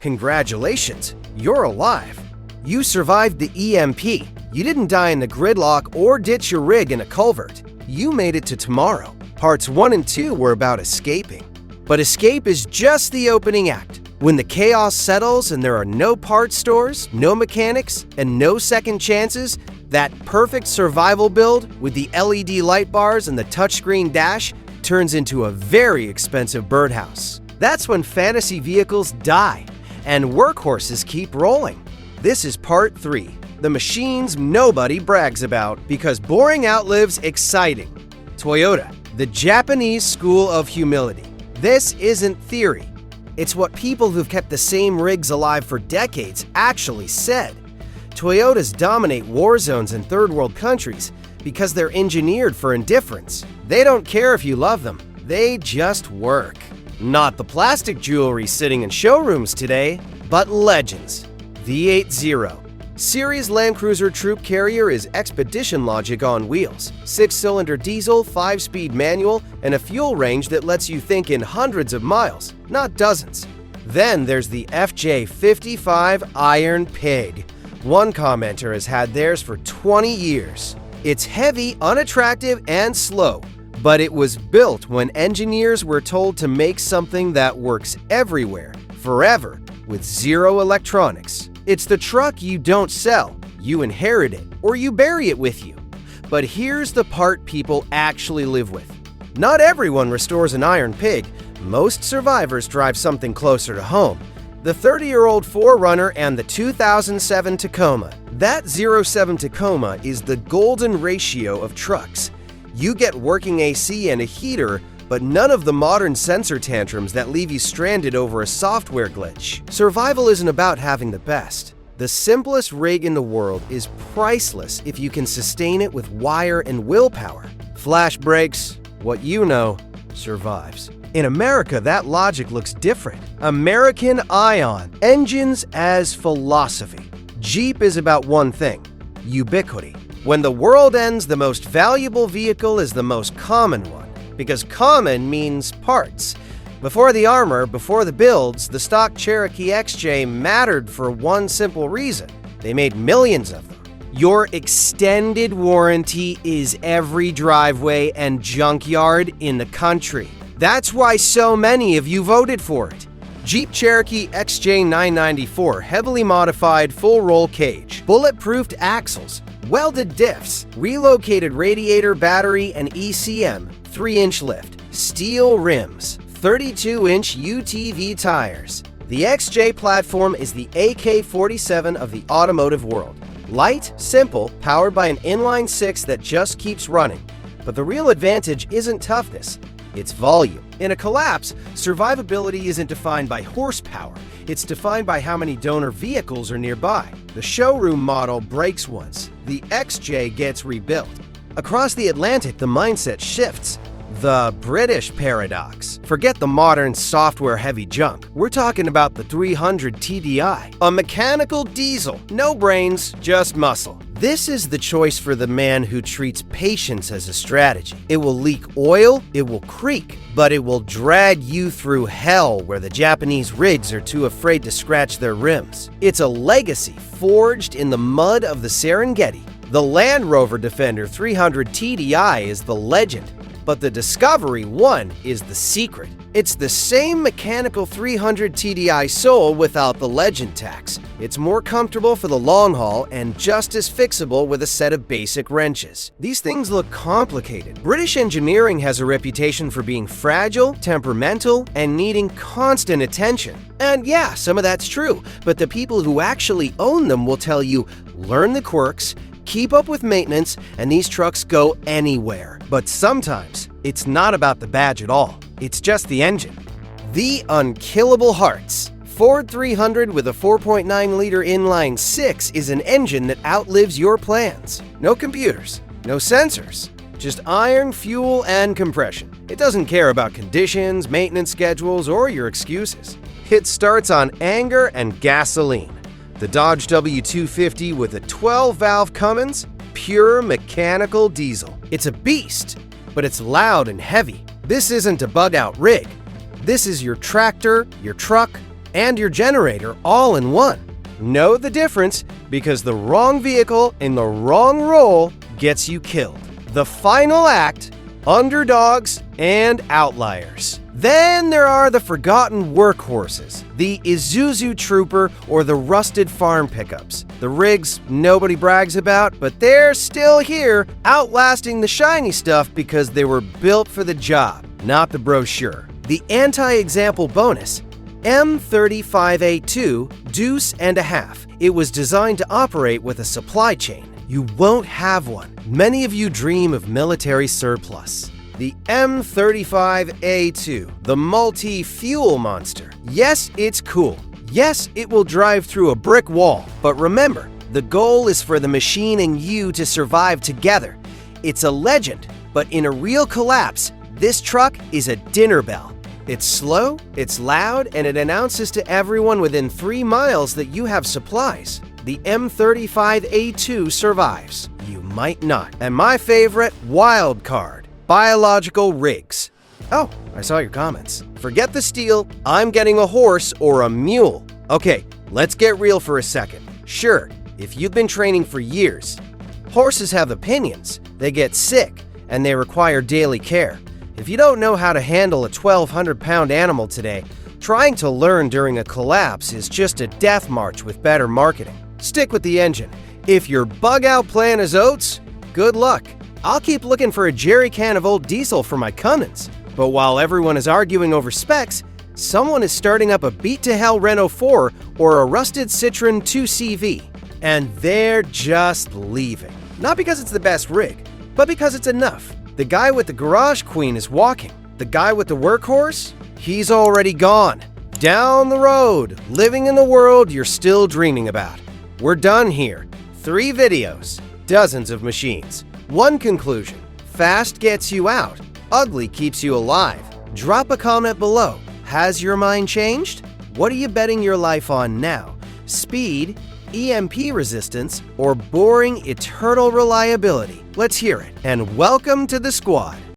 Congratulations, you're alive. You survived the EMP. You didn't die in the gridlock or ditch your rig in a culvert. You made it to tomorrow. Parts 1 and 2 were about escaping. But escape is just the opening act. When the chaos settles and there are no parts stores, no mechanics, and no second chances, that perfect survival build with the LED light bars and the touchscreen dash turns into a very expensive birdhouse. That's when fantasy vehicles die and workhorses keep rolling. This is part 3, the machines nobody brags about because boring outlives exciting. Toyota, the Japanese school of humility. This isn't theory. It's what people who've kept the same rigs alive for decades actually said. Toyotas dominate war zones in third world countries because they're engineered for indifference. They don't care if you love them, they just work. Not the plastic jewelry sitting in showrooms today, but legends. V80. Series Land Cruiser Troop Carrier is expedition logic on wheels. 6-cylinder diesel, 5-speed manual, and a fuel range that lets you think in hundreds of miles, not dozens. Then there's the FJ55 Iron Pig. One commenter has had theirs for 20 years. It's heavy, unattractive, and slow, but it was built when engineers were told to make something that works everywhere, forever, with zero electronics. It's the truck you don't sell, you inherit it, or you bury it with you. But here's the part people actually live with. Not everyone restores an Iron Pig. Most survivors drive something closer to home. The 30-year-old 4Runner and the 2007 Tacoma. That 07 Tacoma is the golden ratio of trucks. You get working AC and a heater, but none of the modern sensor tantrums that leave you stranded over a software glitch. Survival isn't about having the best. The simplest rig in the world is priceless if you can sustain it with wire and willpower. Flash breaks, what you know, survives. In America, that logic looks different. American Ion, engines as philosophy. Jeep is about one thing, ubiquity. When the world ends, the most valuable vehicle is the most common one. Because common means parts. Before the armor, before the builds, the stock Cherokee XJ mattered for one simple reason. They made millions of them. Your extended warranty is every driveway and junkyard in the country. That's why so many of you voted for it. Jeep Cherokee XJ 994, heavily modified full roll cage, bulletproofed axles, welded diffs, relocated radiator, battery, and ECM, 3-inch lift, steel rims, 32-inch UTV tires. The XJ platform is the AK-47 of the automotive world. Light, simple, powered by an inline-6 that just keeps running. But the real advantage isn't toughness, it's volume. In a collapse, survivability isn't defined by horsepower, it's defined by how many donor vehicles are nearby. The showroom model breaks once, the XJ gets rebuilt. Across the Atlantic, the mindset shifts. The British paradox. Forget the modern software-heavy junk. We're talking about the 300 TDI, a mechanical diesel, no brains, just muscle. This is the choice for the man who treats patience as a strategy. It will leak oil, it will creak, but it will drag you through hell where the Japanese rigs are too afraid to scratch their rims. It's a legacy forged in the mud of the Serengeti. The Land Rover Defender 300 TDI is the legend, but the Discovery 1 is the secret. It's the same mechanical 300 TDI sole without the legend tax. It's more comfortable for the long haul and just as fixable with a set of basic wrenches. These things look complicated. British engineering has a reputation for being fragile, temperamental, and needing constant attention. And yeah, some of that's true, but the people who actually own them will tell you, learn the quirks, keep up with maintenance, and these trucks go anywhere. But sometimes, it's not about the badge at all. It's just the engine. The Unkillable Hearts. Ford 300 with a 4.9-liter inline-6 is an engine that outlives your plans. No computers, no sensors, just iron, fuel, and compression. It doesn't care about conditions, maintenance schedules, or your excuses. It starts on anger and gasoline. The Dodge W250 with a 12-valve Cummins, pure mechanical diesel. It's a beast, but it's loud and heavy. This isn't a bug-out rig. This is your tractor, your truck, and your generator all in one. Know the difference, because the wrong vehicle in the wrong role gets you killed. The final act, underdogs and outliers. Then there are the forgotten workhorses, the Isuzu Trooper or the rusted farm pickups. The rigs nobody brags about, but they're still here, outlasting the shiny stuff because they were built for the job, not the brochure. The anti-example bonus, M35A2 Deuce and a Half. It was designed to operate with a supply chain. You won't have one. Many of you dream of military surplus. The M35A2, the multi-fuel monster. Yes, it's cool. Yes, it will drive through a brick wall. But remember, the goal is for the machine and you to survive together. It's a legend, but in a real collapse, this truck is a dinner bell. It's slow, it's loud, and it announces to everyone within 3 miles that you have supplies. The M35A2 survives. You might not. And my favorite, wild card, biological rigs. Oh, I saw your comments. Forget the steel, I'm getting a horse or a mule. Okay, let's get real for a second. Sure, if you've been training for years, horses have opinions, they get sick, and they require daily care. If you don't know how to handle a 1,200-pound animal today, trying to learn during a collapse is just a death march with better marketing. Stick with the engine. If your bug-out plan is oats, good luck. I'll keep looking for a jerry can of old diesel for my Cummins. But while everyone is arguing over specs, someone is starting up a beat-to-hell Renault 4 or a rusted Citroen 2CV. And they're just leaving. Not because it's the best rig, but because it's enough. The guy with the garage queen is walking. The guy with the workhorse? He's already gone. Down the road, living in the world you're still dreaming about. We're done here. 3 videos, dozens of machines. One conclusion, fast gets you out, ugly keeps you alive. Drop a comment below. Has your mind changed? What are you betting your life on now? Speed, EMP resistance, or boring eternal reliability? Let's hear it. And welcome to the squad.